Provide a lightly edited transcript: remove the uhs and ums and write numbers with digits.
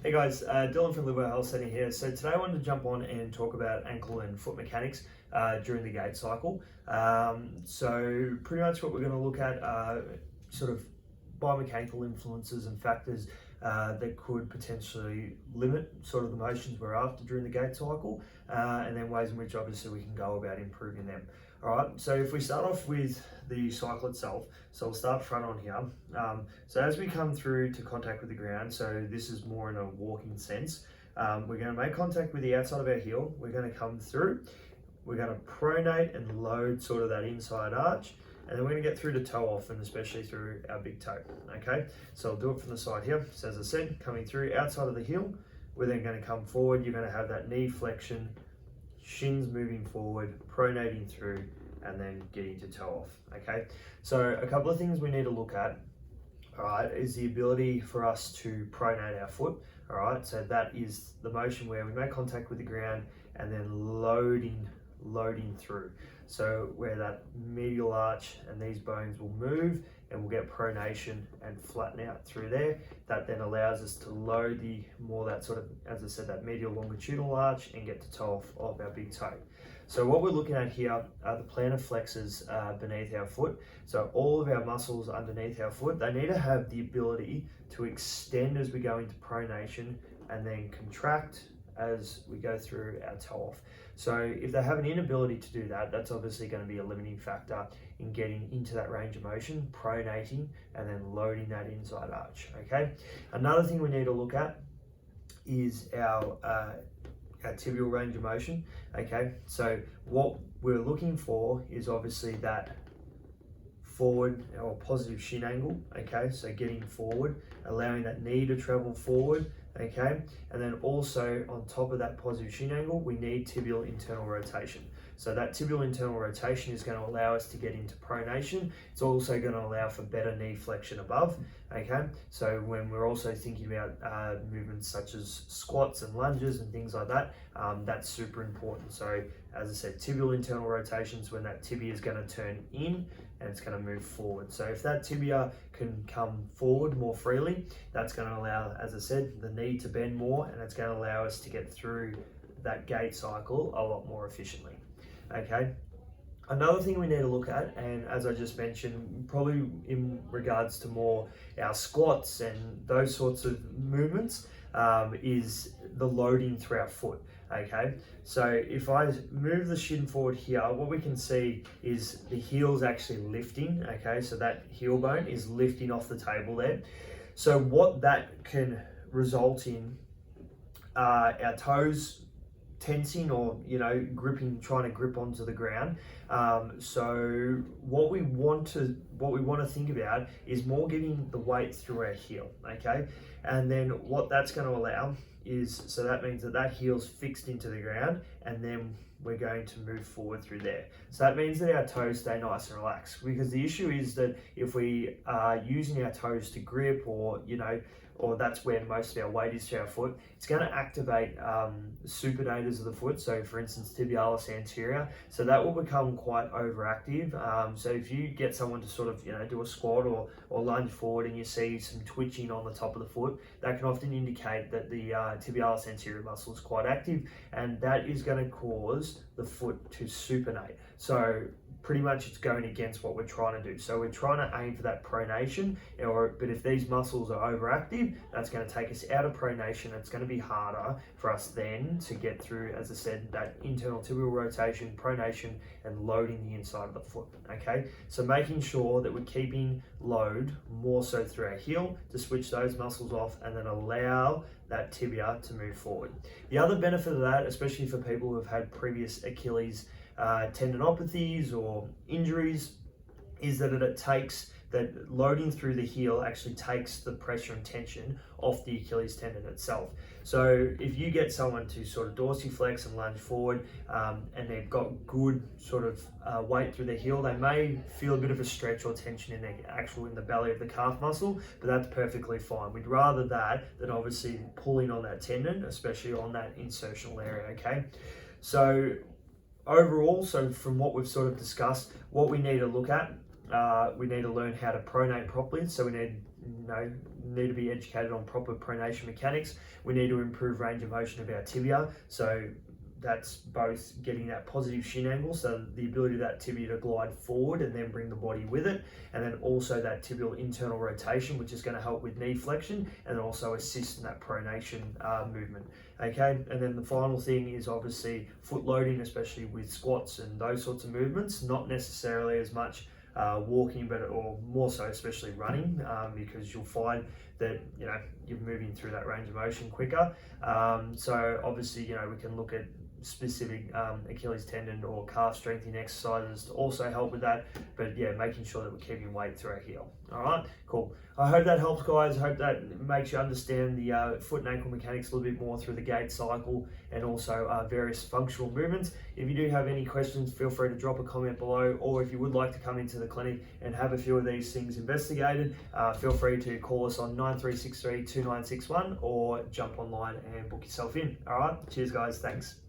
Hey guys, Dylan from Liver Health Center here. So today I wanted to jump on and talk about ankle and foot mechanics during the gait cycle. So pretty much what we're going to look at are sort of biomechanical influences and factors that could potentially limit sort of the motions we're after during the gait cycle, and then ways in which obviously we can go about improving them. All right, so if we start off with the cycle itself, so we'll start front on here. So as we come through to contact with the ground, so this is more in a walking sense, we're going to make contact with the outside of our heel, we're going to come through, we're going to pronate and load sort of that inside arch, and then we're going to get through to toe off, and especially through our big toe. Okay, so I'll do it from the side here. So as I said, coming through outside of the heel, we're then going to come forward, you're going to have that knee flexion, shins moving forward, pronating through, and then getting to toe off. Okay, so a couple of things we need to look at, all right, is the ability for us to pronate our foot. All right, so that is the motion where we make contact with the ground and then loading through. So where that medial arch and these bones will move and we'll get pronation and flatten out through there. That then allows us to load that sort of, as I said, that medial longitudinal arch and get to toe off of our big toe. So what we're looking at here are the plantar flexors beneath our foot. So all of our muscles underneath our foot, they need to have the ability to extend as we go into pronation and then contract as we go through our toe off. So if they have an inability to do that, that's obviously going to be a limiting factor in getting into that range of motion, pronating, and then loading that inside arch, okay? Another thing we need to look at is our tibial range of motion, okay? So what we're looking for is obviously that forward or positive shin angle, okay? So getting forward, allowing that knee to travel forward, okay? And then also on top of that positive shin angle, we need tibial internal rotation. So that tibial internal rotation is going to allow us to get into pronation. It's also going to allow for better knee flexion above, okay? So when we're also thinking about movements such as squats and lunges and things like that, that's super important. So as I said, tibial internal rotation is when that tibia is going to turn in and it's going to move forward. So if that tibia can come forward more freely, that's going to allow, as I said, the knee to bend more, and it's going to allow us to get through that gait cycle a lot more efficiently. Okay. Another thing we need to look at, and as I just mentioned, probably in regards to more our squats and those sorts of movements, is the loading through our foot. Okay, so if I move the shin forward here, what we can see is the heel's actually lifting. Okay, so that heel bone is lifting off the table there. So what that can result in, our toes tensing or gripping, trying to grip onto the ground. So what we want to think about is more getting the weight through our heel, okay? And then what that's going to allow is, so that means that heel's fixed into the ground, and then we're going to move forward through there. So that means that our toes stay nice and relaxed, because the issue is that if we are using our toes to grip, or that's where most of our weight is to our foot, it's going to activate supinators of the foot. So for instance, tibialis anterior. So that will become quite overactive. So if you get someone to sort of, do a squat or lunge forward and you see some twitching on the top of the foot, that can often indicate that the tibialis anterior muscle is quite active, and that is going to cause the foot to supinate. So pretty much it's going against what we're trying to do. So we're trying to aim for that pronation, but if these muscles are overactive, that's going to take us out of pronation. It's going to be harder for us then to get through, as I said, that internal tibial rotation, pronation, and loading the inside of the foot, okay? So making sure that we're keeping load more so through our heel to switch those muscles off and then allow that tibia to move forward. The other benefit of that, especially for people who have had previous Achilles tendinopathies or injuries, is that that loading through the heel actually takes the pressure and tension off the Achilles tendon itself. So if you get someone to sort of dorsiflex and lunge forward, and they've got good sort of weight through the heel, they may feel a bit of a stretch or tension in the belly of the calf muscle, but that's perfectly fine. We'd rather that than obviously pulling on that tendon, especially on that insertional area, okay? So overall, so from what we've sort of discussed, what we need to look at, we need to learn how to pronate properly. So we need need to be educated on proper pronation mechanics. We need to improve range of motion of our tibia. So that's both getting that positive shin angle, so the ability of that tibia to glide forward and then bring the body with it, and then also that tibial internal rotation, which is going to help with knee flexion and also assist in that pronation movement. Okay, and then the final thing is obviously foot loading, especially with squats and those sorts of movements, not necessarily as much walking, or more so especially running, because you'll find that you're moving through that range of motion quicker. So obviously we can look at specific Achilles tendon or calf strengthening exercises to also help with that, but yeah, making sure that we're keeping weight through our heel. All right, cool. I hope that helps, guys. I hope that makes you understand the foot and ankle mechanics a little bit more through the gait cycle and also various functional movements. If you do have any questions, feel free to drop a comment below, or if you would like to come into the clinic and have a few of these things investigated, feel free to call us on 9363 2961 or jump online and book yourself in. All right, cheers guys, thanks.